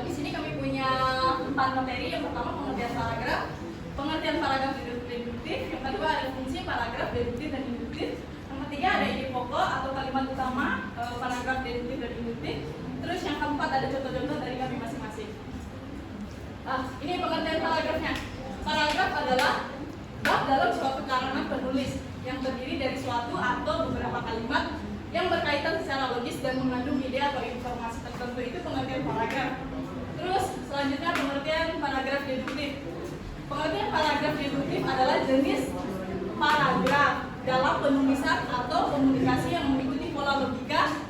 Di sini kami punya 4 materi. Yang pertama pengertian paragraf deduktif. Yang kedua ada fungsi paragraf deduktif dan induktif. Yang ketiga ada ide pokok atau kalimat utama paragraf deduktif dan induktif. Terus yang keempat ada contoh-contoh dari kami masing-masing. Ini pengertian paragrafnya. Paragraf adalah bab dalam suatu karangan penulis yang terdiri dari suatu atau beberapa kalimat yang berkaitan secara logis dan mengandung ide atau informasi tertentu. Itu pengertian paragraf. Terus selanjutnya pengertian paragraf deduktif. Pengertian paragraf deduktif adalah jenis paragraf dalam penulisan atau komunikasi yang mengikuti pola logika.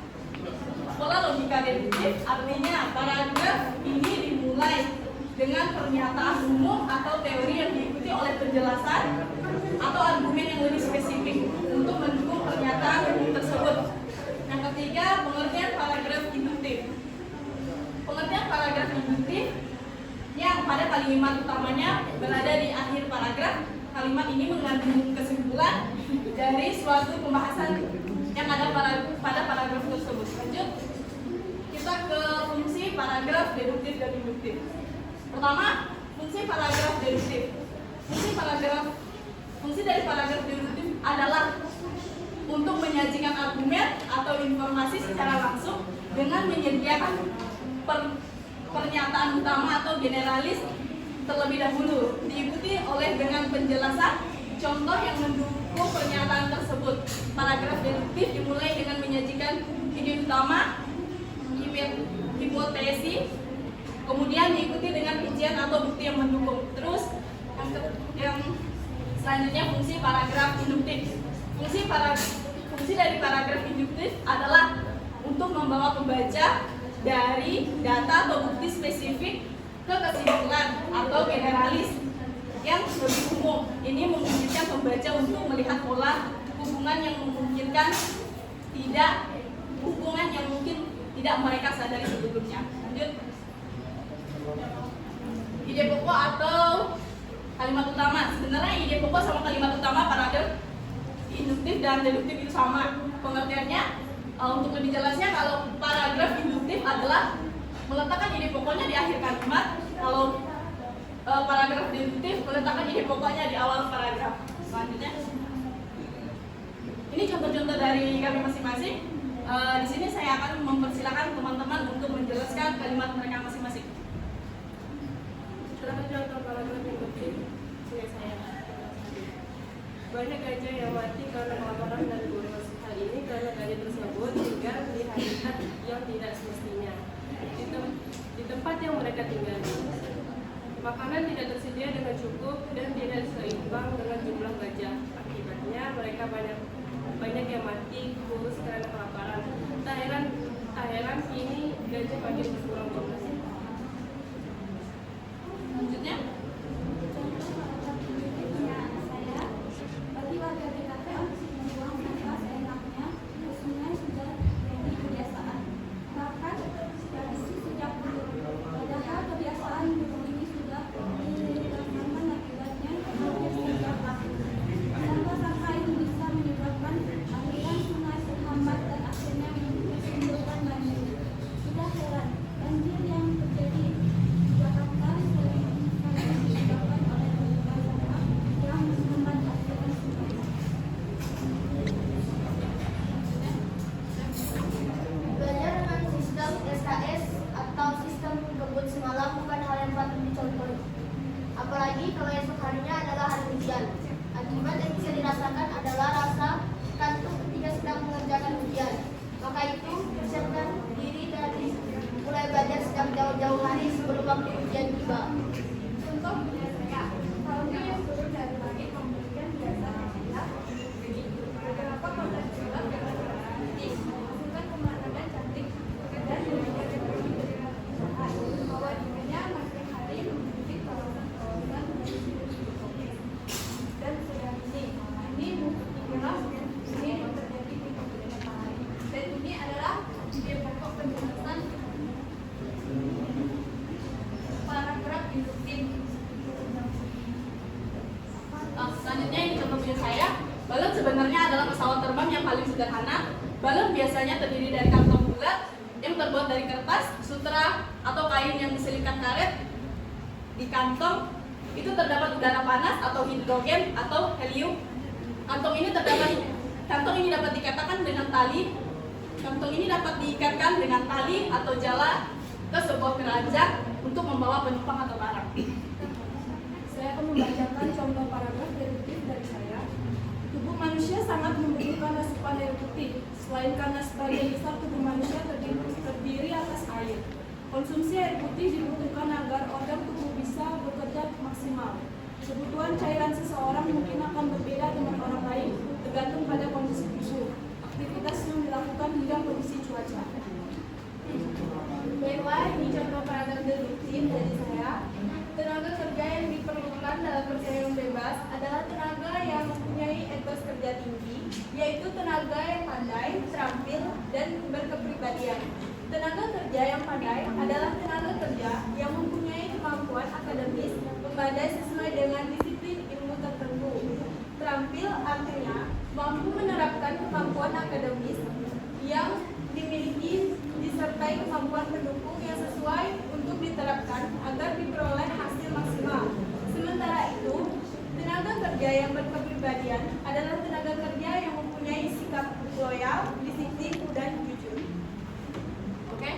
Pola logika deduktif artinya paragraf ini dimulai dengan pernyataan umum atau teori yang diikuti oleh penjelasan atau argumen yang lebih spesifik untuk mendukung pernyataan umum tersebut. Yang ketiga, pengertian paragraf induktif. Pengertian paragraf induktif yang pada kalimat utamanya berada di akhir paragraf. Kalimat ini mengandung kesimpulan dari suatu pembahasan yang ada pada paragraf tersebut. Lanjut, kita ke fungsi paragraf deduktif dan induktif. Pertama, fungsi paragraf deduktif. Fungsi dari paragraf deduktif adalah untuk menyajikan argumen atau informasi secara langsung dengan menyediakan pernyataan utama atau generalis terlebih dahulu, diikuti oleh dengan penjelasan contoh yang mendukung pernyataan tersebut. Paragraf deduktif dimulai dengan menyajikan ide utama, hipotesis, kemudian diikuti dengan rincian atau bukti yang mendukung. Terus yang selanjutnya fungsi paragraf induktif. Fungsi dari paragraf induktif adalah untuk membawa pembaca dari data atau bukti spesifik ke kesimpulan atau generalis yang lebih umum. Ini memungkinkan pembaca untuk melihat pola hubungan yang mungkin tidak mereka sadari sebelumnya. Lanjut. Ide pokok atau kalimat utama. Sebenarnya ide pokok sama kalimat utama paragraf induktif dan deduktif itu sama pengertiannya. Untuk lebih jelasnya, kalau paragraf induktif adalah meletakkan ide pokoknya di akhir kalimat. Kalau paragraf deduktif meletakkan ide pokoknya di awal paragraf. Selanjutnya, ini contoh-contoh dari kami masing-masing. Di sini saya akan mempersilahkan teman-teman untuk menjelaskan kalimat mereka masing-masing. Setelah contoh paragraf induktif, saya banyak gajah yang mati karena kelaparan dan kurus. Hal ini karena gajah tersebut tinggal di habitat yang tidak semestinya, di tempat yang mereka tinggali. Makanan tidak tersedia dengan cukup dan tidak seimbang dengan jumlah gajah. Akibatnya mereka banyak yang mati kurus karena kelaparan. Tak heran kini gajah makin berkurang jumlah. Selanjutnya, apalagi kalau esok harinya adalah hari ujian. Akibat yang bisa dirasakan adalah rasa kantuk ketika sedang mengerjakan ujian. Maka itu, persiapkan diri dari mulai belajar sejak jauh-jauh hari sebelum waktu ujian tiba. Contoh saya, tahunnya yang turun dari langit memberikan biasa manusia. Beberapa kota juga cantik, menghasilkan pemandangan cantik dan memberikan ekonomi dengan perusahaan. Bahwa dirinya makin hari memiliki kawasan-kawasan dan sudah ini bukti jelas ini yang terjadi di beberapa hari. Dan ini adalah ide pokok penjelasan paragraf induktif. Selanjutnya ini contoh punya saya. Balon sebenarnya adalah pesawat terbang yang paling sederhana. Balon biasanya terdiri dari kantong bulat yang terbuat dari kertas, sutra, atau kain yang diselipkan karet di kantong. Itu terdapat udara panas atau hidrogen atau helium. Kantong ini dapat dikatakan dengan tali. Kantong ini dapat diikatkan dengan tali atau jala ke sebuah keranjang untuk membawa penumpang atau barang. Saya akan membacakan contoh paragraf deduktif dari saya. Tubuh manusia sangat membutuhkan asupan air putih, selain karena sebagian besar tubuh manusia terdiri atas air. Konsumsi air putih dibutuhkan agar organ tubuh bisa bekerja maksimal. Kebutuhan cairan seseorang mungkin akan berbeda dengan orang lain, tergantung pada kondisi tubuh, aktivitas yang dilakukan hingga kondisi cuaca. Baiklah, ini contoh paragraf deduktif dari saya. Tenaga kerja yang diperlukan dalam persaingan bebas adalah tenaga yang mempunyai etos kerja tinggi, yaitu tenaga yang pandai, terampil, dan berkepribadian. Tenaga kerja yang pandai adalah tenaga kerja yang mempunyai kemampuan akademis memadai sesuai dengan disiplin ilmu tertentu. Terampil artinya mampu menerapkan kemampuan akademis yang dimiliki disertai kemampuan pendukung yang sesuai untuk diterapkan agar diperoleh hasil maksimal. Sementara itu, tenaga kerja yang berkepribadian adalah tenaga kerja yang mempunyai sikap loyal, disiplin, dan jujur. Oke.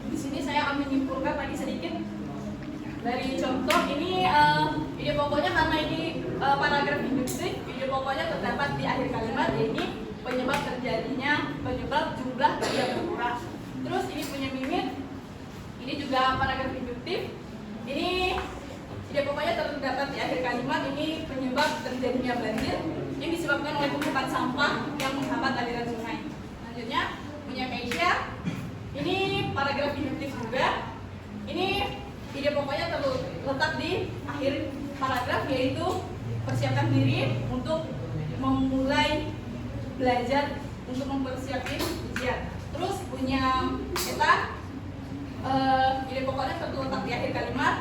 Di sini saya akan menyimpulkan lagi sedikit dari contoh ini. Ide pokoknya karena ini paragraf induktif, ide pokoknya terdapat di akhir kalimat, ini penyebab jumlah kerja berkurang. Terus ini punya mimit, ini juga paragraf induktif. Ini ide pokoknya terdapat di akhir kalimat, ini penyebab terjadinya banjir yang disebabkan oleh tumpukan sampah yang menghambat aliran sungai. Selanjutnya punya Keisha, ini paragraf induktif juga. Ini ide pokoknya terletak di akhir paragraf, yaitu persiapkan diri untuk memulai belajar untuk mempersiapkan ujian. Terus punya kita, ide pokoknya terletak di akhir kalimat.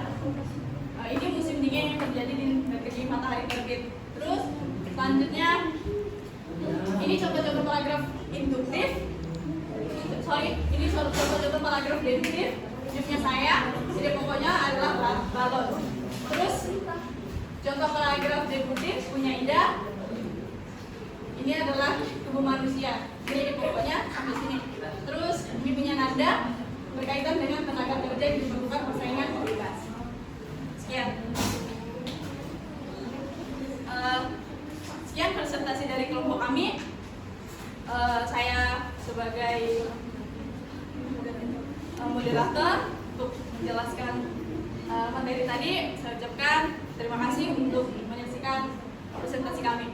Ini musim dingin yang terjadi di negeri matahari terbit. Terus selanjutnya ini contoh-contoh paragraf induktif. Ini contoh-contoh paragraf deduktif. Judulnya saya, ide pokoknya adalah balon. Terus contoh paragraf deduktif punya Ida. Ini adalah tubuh manusia. Ini ide pokoknya sampai sini. Terus ini punya Nanda, berkaitan dengan tenaga kerja yang diperlukan persaingan bebas. Sekian. Sekian presentasi dari kelompok kami. Saya sebagai moderator untuk menjelaskan materi tadi, saya ucapkan terima kasih untuk menyaksikan presentasi kami.